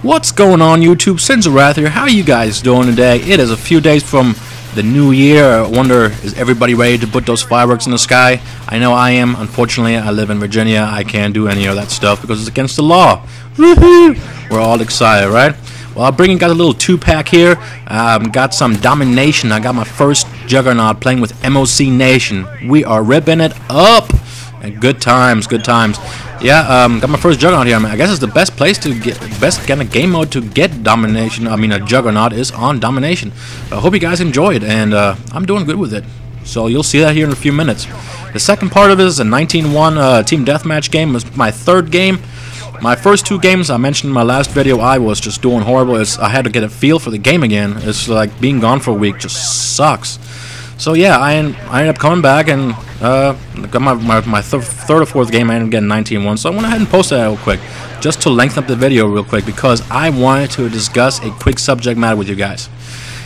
What's going on, YouTube? Sins of Wrath here. How are you guys doing today? It is a few days from the new year. I wonder, is everybody ready to put those fireworks in the sky? I know I am. Unfortunately, I live in Virginia. I can't do any of that stuff because it's against the law. Woohoo! We're all excited, right? Well, I'm bringing guys a little two-pack here. Got some Domination. I got my first Juggernaught playing with MOC Nation. We are ripping it up. And good times, good times. Yeah, got my first Juggernaught here. I guess it's the best place to get, best kind of game mode to get Domination. I mean, a Juggernaught is on Domination. I hope you guys enjoyed, and I'm doing good with it. So you'll see that here in a few minutes. The second part of it is a 19-1 team deathmatch game. It was my third game. My first two games I mentioned in my last video, I was just doing horrible. I had to get a feel for the game again. It's like being gone for a week just sucks. So yeah, I ended up coming back and got my third or fourth game. I ended up getting 19-1. So I went ahead and posted that real quick, just to lengthen up the video real quick, because I wanted to discuss a quick subject matter with you guys.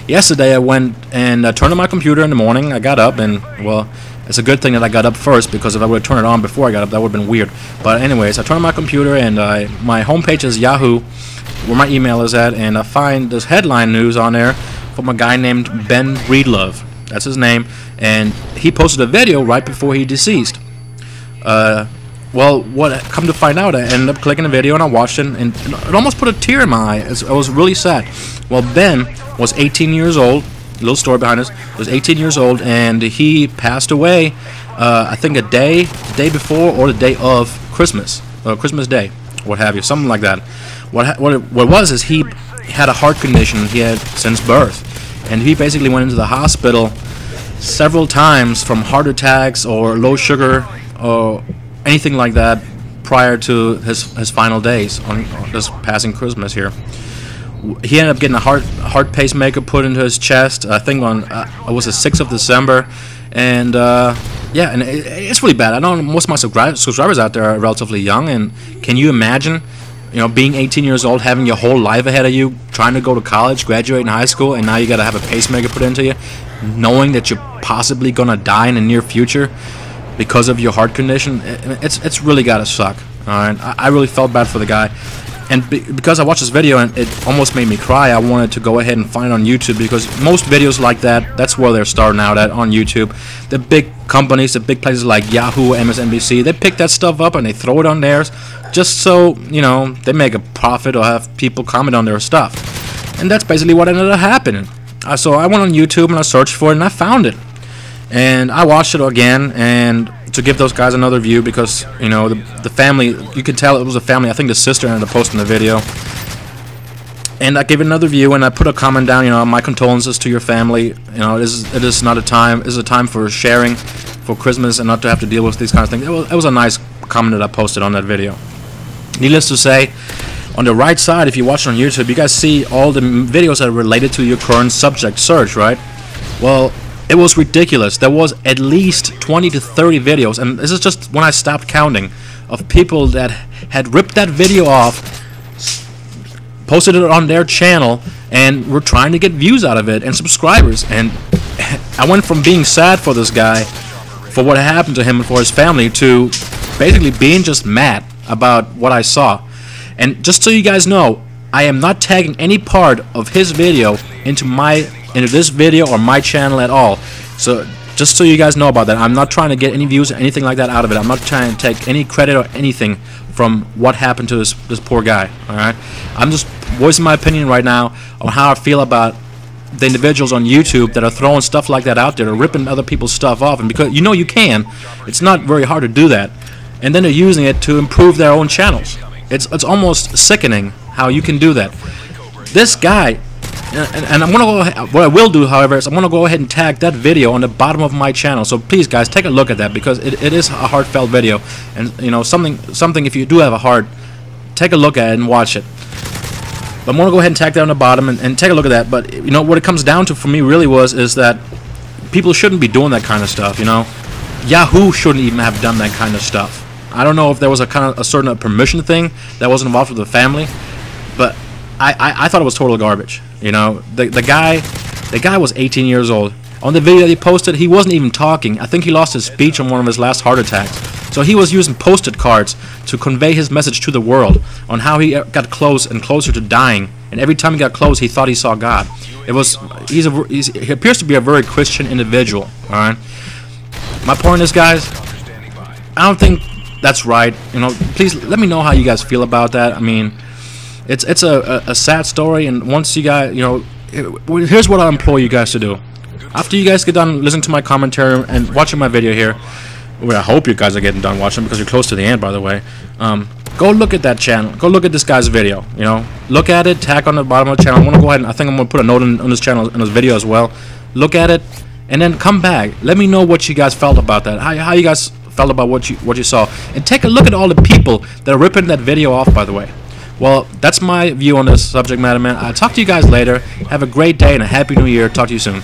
Yesterday I went and turned on my computer in the morning. I got up and, well, it's a good thing that I got up first, because if I would have turned it on before I got up, that would have been weird. But anyways, I turned on my computer and my homepage is Yahoo, where my email is at, and I find this headline news on there from a guy named Ben Breedlove. That's his name, and he posted a video right before he deceased. Well, what come to find out, I ended up clicking the video and I watched it, and it almost put a tear in my eye. I was really sad. Well, Ben was 18 years old. Little story behind this. He was 18 years old, and he passed away. I think the day before or the day of Christmas, Christmas Day, what have you, something like that. What was is he had a heart condition he had since birth. And he basically went into the hospital several times from heart attacks or low sugar or anything like that prior to his final days on this passing Christmas here. He ended up getting a heart pacemaker put into his chest, I think on it was the 6th of December, and yeah, and it's really bad. I know most of my subscribers out there are relatively young, and can you imagine, you know, being 18 years old, having your whole life ahead of you, trying to go to college, graduate in high school, and now you got to have a pacemaker put into you, knowing that you're possibly gonna die in the near future because of your heart condition. It's really gotta suck. All right, I really felt bad for the guy, and because I watched this video and it almost made me cry, I wanted to go ahead and find it on YouTube, because most videos like that, that's where they're starting out at, on YouTube. The big companies, the big places like Yahoo, MSNBC, they pick that stuff up and they throw it on theirs, just so, you know, they make a profit or have people comment on their stuff. And that's basically what ended up happening. So I went on YouTube and I searched for it and I found it. And I watched it again, and to give those guys another view, because, you know, the family, you could tell it was a family. I think the sister ended up posting the video. And I gave it another view, and I put a comment down, you know, my condolences to your family. You know, it is not a time, it is a time for sharing for Christmas and not to have to deal with these kinds of things. It was a nice comment that I posted on that video. Needless to say, on the right side, if you watch it on YouTube, you guys see all the videos that are related to your current subject search, right? Well, it was ridiculous. There was at least 20 to 30 videos, and this is just when I stopped counting, of people that had ripped that video off, posted it on their channel, and were trying to get views out of it and subscribers. And I went from being sad for this guy, for what happened to him and for his family, to basically being just mad about what I saw. And just so you guys know, I am not tagging any part of his video into this video or my channel at all. So just so you guys know about that, I'm not trying to get any views or anything like that out of it. I'm not trying to take any credit or anything from what happened to this poor guy. All right, I'm just voicing my opinion right now on how I feel about the individuals on YouTube that are throwing stuff like that out there, or ripping other people's stuff off. And because you know you can, it's not very hard to do that, and then they're using it to improve their own channels. It's almost sickening how you can do that. This guy, and I'm gonna go. What I will do, however, is I'm gonna go ahead and tag that video on the bottom of my channel. So please, guys, take a look at that, because it is a heartfelt video, and you know, something. If you do have a heart, take a look at it and watch it. But I'm gonna go ahead and tag that on the bottom and take a look at that. But you know what it comes down to for me really is that people shouldn't be doing that kind of stuff. You know, Yahoo shouldn't even have done that kind of stuff. I don't know if there was a certain permission thing that was involved with the family, but I thought it was total garbage. You know, the guy was 18 years old. On the video that he posted, he wasn't even talking. I think he lost his speech on one of his last heart attacks. So he was using post-it cards to convey his message to the world on how he got close and closer to dying, and every time he got close, he thought he saw God. He appears to be a very Christian individual. All right. My point is, guys, I don't think that's right. You know, please let me know how you guys feel about that. I mean, it's a sad story, and once you guys, you know, here's what I implore you guys to do. After you guys get done listening to my commentary and watching my video here, well, I hope you guys are getting done watching because you're close to the end, by the way. Go look at that channel. Go look at this guy's video. You know, look at it. Tag on the bottom of the channel. I want to go ahead and I think I'm gonna put a note on this channel in this video as well. Look at it, and then come back. Let me know what you guys felt about that. How you guys felt about what you saw, and take a look at all the people that are ripping that video off. By the way, well, that's my view on this subject matter, man. I'll talk to you guys later. Have a great day and a happy New Year. Talk to you soon.